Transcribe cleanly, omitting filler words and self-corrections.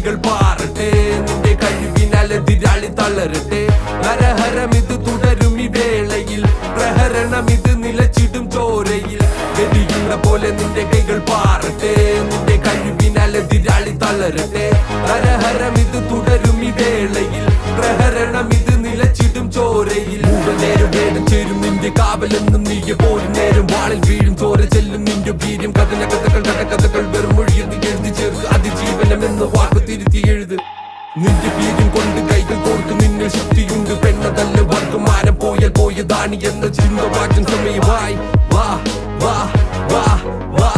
കൈകൾ പാറട്ടെ, നിന്റെ കഴിവിനാൽ എതിരാളി തളരട്ടെ. ഹരഹരം ഇത് തുടരും ഈ വേളയിൽ, പ്രഹരണം ഇത് നിലച്ചിടും ചോരയിൽ. വെടിയുന്ന പോലെ നിന്റെ കൈകൾ പാറട്ടെ, നിന്റെ കഴിവിനാൽ എതിരാളി തളരട്ടെ. ഹരഹരം ഇത് തുടരും ഈ വേളയിൽ, പ്രഹരണം ഇത് നിലച്ചിടും ചോരയിൽ. നേരം വേണം ചേരും നിന്റെ കാവലെന്നും നീയെ പോരും നേരം വാളിൽ വീഴും ചോര ചെല്ലും നിന്റെ വീര്യം. കഥന കഥകൾ കടകഥകൾ വെറും മൊഴിയെന്ന് എഴുതി ചേർക്ക് അതിജീവനം എന്ന വാക്ക് തിരുത്തി എഴുത്. നിന്റെ വീര്യം കൊണ്ട് കൈകൾ കോർത്ത് നിന്നിൽ ശക്തിയുണ്ട്. പെണ്ണതല്ല വർഗമാനം പോയാൽ പോയതാണ് എന്ന ചിന്ത മാറ്റം സമയമായി. വാ വാ വാ വാ